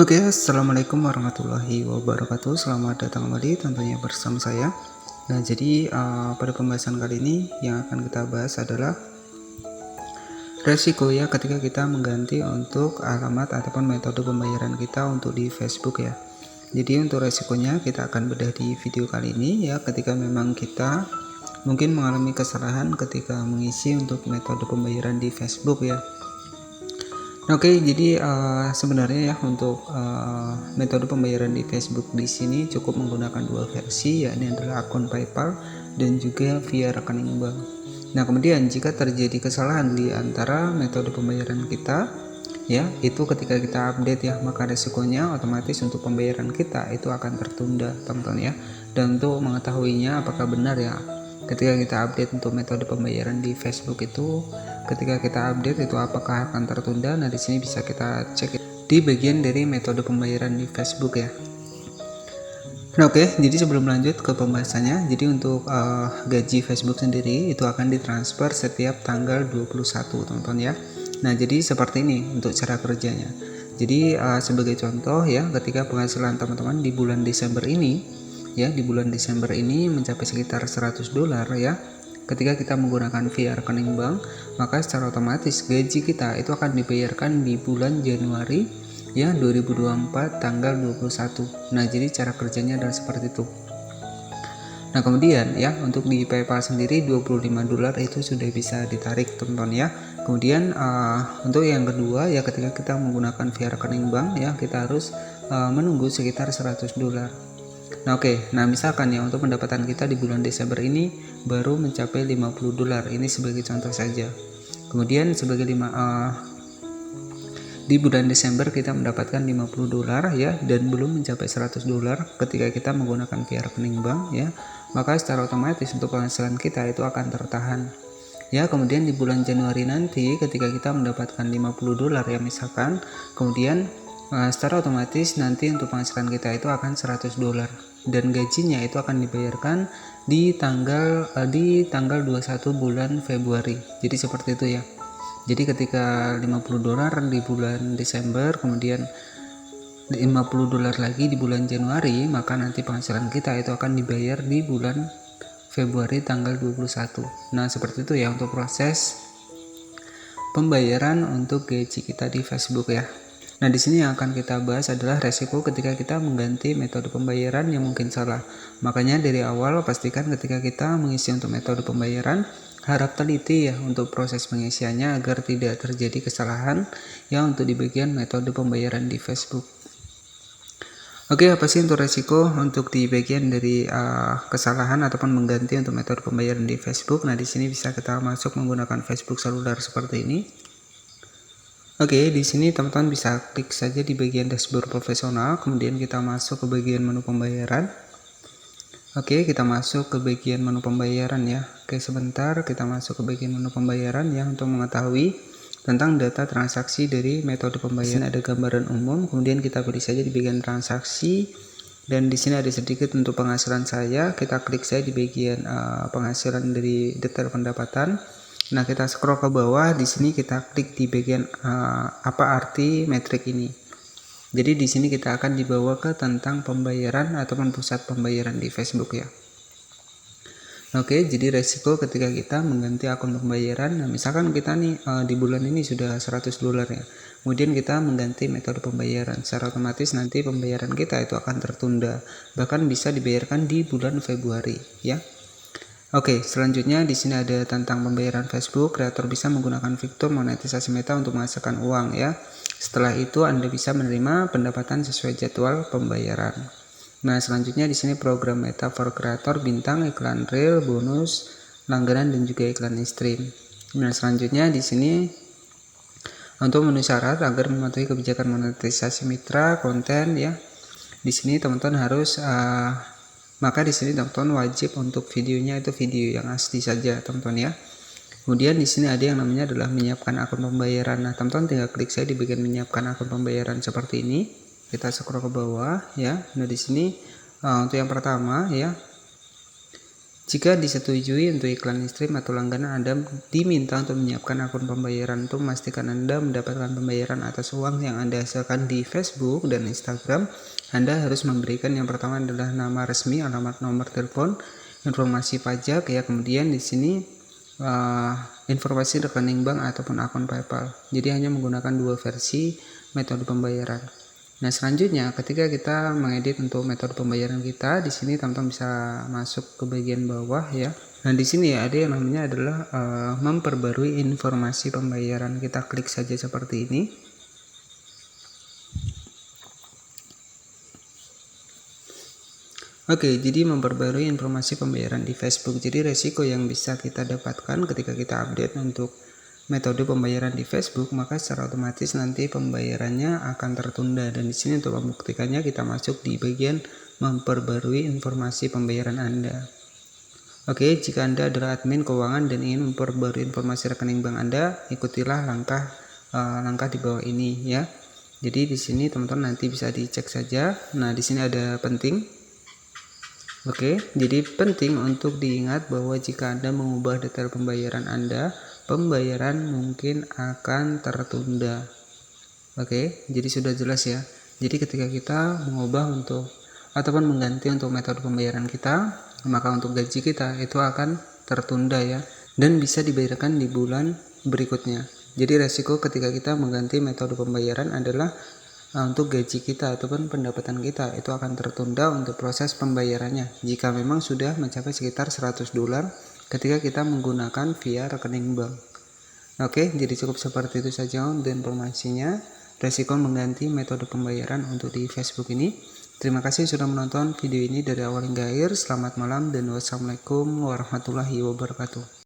Oke, assalamualaikum warahmatullahi wabarakatuh. Selamat datang kembali tentunya bersama saya. Nah, jadi pada pembahasan kali ini yang akan kita bahas adalah resiko ya ketika kita mengganti untuk alamat ataupun metode pembayaran kita untuk di Facebook ya. Jadi untuk resikonya kita akan bedah di video kali ini ya, ketika memang kita mungkin mengalami kesalahan ketika mengisi untuk metode pembayaran di Facebook ya. Oke, jadi sebenarnya ya untuk metode pembayaran di Facebook di sini cukup menggunakan dua versi, yakni adalah akun PayPal dan juga via rekening bank. Nah, kemudian jika terjadi kesalahan di antara metode pembayaran kita, ya itu ketika kita update ya, maka resikonya otomatis untuk pembayaran kita itu akan tertunda, teman-teman ya. Dan untuk mengetahuinya apakah benar ya, ketika kita update untuk metode pembayaran di Facebook itu, ketika kita update itu apakah akan tertunda. Nah, di sini bisa kita cek di bagian dari metode pembayaran di Facebook ya. Nah, oke, jadi sebelum lanjut ke pembahasannya, jadi untuk gaji Facebook sendiri itu akan ditransfer setiap tanggal 21, teman-teman ya. Nah, jadi seperti ini untuk cara kerjanya. Jadi sebagai contoh ya, ketika penghasilan teman-teman di bulan Desember ini ya, di bulan Desember ini mencapai sekitar $100 ya. Ketika kita menggunakan via rekening bank, maka secara otomatis gaji kita itu akan dibayarkan di bulan Januari ya 2024 tanggal 21. Nah, jadi cara kerjanya adalah seperti itu. Nah, kemudian ya untuk di PayPal sendiri $25 itu sudah bisa ditarik, teman-teman ya. Kemudian untuk yang kedua ya, ketika kita menggunakan via rekening bank ya, kita harus menunggu sekitar $100. Nah, oke. Nah, misalkan ya untuk pendapatan kita di bulan Desember ini baru mencapai $50. Ini sebagai contoh saja. Kemudian di bulan Desember kita mendapatkan $50 ya, dan belum mencapai $100 ketika kita menggunakan via rekening bank ya, maka secara otomatis untuk penghasilan kita itu akan tertahan ya. Kemudian di bulan Januari nanti ketika kita mendapatkan $50 ya misalkan, kemudian secara otomatis nanti untuk penghasilan kita itu akan $100 dan gajinya itu akan dibayarkan di tanggal 21 bulan Februari. Jadi seperti itu ya. Jadi ketika $50 di bulan Desember, kemudian $50 lagi di bulan Januari, maka nanti penghasilan kita itu akan dibayar di bulan Februari tanggal 21. Nah, seperti itu ya untuk proses pembayaran untuk gaji kita di Facebook ya. Nah, di sini yang akan kita bahas adalah resiko ketika kita mengganti metode pembayaran yang mungkin salah. Makanya dari awal pastikan ketika kita mengisi untuk metode pembayaran, harap teliti ya untuk proses pengisiannya agar tidak terjadi kesalahan yang untuk di bagian metode pembayaran di Facebook. Oke, apa sih untuk resiko untuk di bagian dari kesalahan ataupun mengganti untuk metode pembayaran di Facebook? Nah, di sini bisa kita masuk menggunakan Facebook seluler seperti ini. Oke, di sini teman-teman bisa klik saja di bagian dashboard profesional, kemudian kita masuk ke bagian menu pembayaran. Oke, kita masuk ke bagian menu pembayaran ya. Oke, sebentar kita masuk ke bagian menu pembayaran ya untuk mengetahui tentang data transaksi dari metode pembayaran. Di sini ada gambaran umum, kemudian kita pilih saja di bagian transaksi, dan di sini ada sedikit untuk penghasilan saya. Kita klik saja di bagian penghasilan dari detail pendapatan. Nah, kita scroll ke bawah, di sini kita klik di bagian apa arti metrik ini. Jadi di sini kita akan dibawa ke tentang pembayaran ataupun pusat pembayaran di Facebook ya. Oke, jadi resiko ketika kita mengganti akun pembayaran. Nah, misalkan kita nih di bulan ini sudah $100 ya. Kemudian kita mengganti metode pembayaran, secara otomatis nanti pembayaran kita itu akan tertunda, bahkan bisa dibayarkan di bulan Februari ya. Oke, selanjutnya di sini ada tentang pembayaran Facebook. Kreator bisa menggunakan fitur monetisasi Meta untuk menghasilkan uang ya. Setelah itu Anda bisa menerima pendapatan sesuai jadwal pembayaran. Nah, selanjutnya di sini program Meta for Creator, bintang, iklan reel, bonus, langganan, dan juga iklan stream. Nah, selanjutnya di sini untuk memenuhi syarat agar mematuhi kebijakan monetisasi mitra konten ya. Di sini teman-teman harus maka di sini teman-teman wajib untuk videonya itu video yang asli saja, teman-teman ya. Kemudian di sini ada yang namanya adalah menyiapkan akun pembayaran. Nah, teman-teman tinggal klik saya di bagian menyiapkan akun pembayaran seperti ini. Kita scroll ke bawah ya. Nah, di sini untuk yang pertama ya. Jika disetujui untuk iklan stream atau langganan, Anda diminta untuk menyiapkan akun pembayaran. Untuk memastikan Anda mendapatkan pembayaran atas uang yang Anda hasilkan di Facebook dan Instagram, Anda harus memberikan yang pertama adalah nama resmi, alamat, nomor telepon, informasi pajak ya, kemudian di sini informasi rekening bank ataupun akun PayPal. Jadi hanya menggunakan dua versi metode pembayaran. Nah, selanjutnya ketika kita mengedit untuk metode pembayaran kita, di sini teman-teman bisa masuk ke bagian bawah ya. Nah, di sini ada yang namanya adalah memperbarui informasi pembayaran. Kita klik saja seperti ini. Oke, jadi memperbarui informasi pembayaran di Facebook. Jadi resiko yang bisa kita dapatkan ketika kita update untuk metode pembayaran di Facebook, maka secara otomatis nanti pembayarannya akan tertunda. Dan di sini untuk membuktikannya kita masuk di bagian memperbarui informasi pembayaran Anda. Oke, jika Anda adalah admin keuangan dan ingin memperbarui informasi rekening bank Anda, ikutilah langkah di bawah ini ya. Jadi di sini teman-teman nanti bisa dicek saja. Nah, di sini ada penting. Oke, jadi penting untuk diingat bahwa jika Anda mengubah detail pembayaran Anda, pembayaran mungkin akan tertunda. Oke, jadi sudah jelas ya. Jadi ketika kita mengubah untuk ataupun mengganti untuk metode pembayaran kita, maka untuk gaji kita itu akan tertunda ya, dan bisa dibayarkan di bulan berikutnya. Jadi resiko ketika kita mengganti metode pembayaran adalah untuk gaji kita ataupun pendapatan kita itu akan tertunda untuk proses pembayarannya jika memang sudah mencapai sekitar $100 ketika kita menggunakan via rekening bank. Oke, jadi cukup seperti itu saja untuk informasinya, resiko mengganti metode pembayaran untuk di Facebook ini. Terima kasih sudah menonton video ini dari awal hingga akhir. Selamat malam dan wassalamualaikum warahmatullahi wabarakatuh.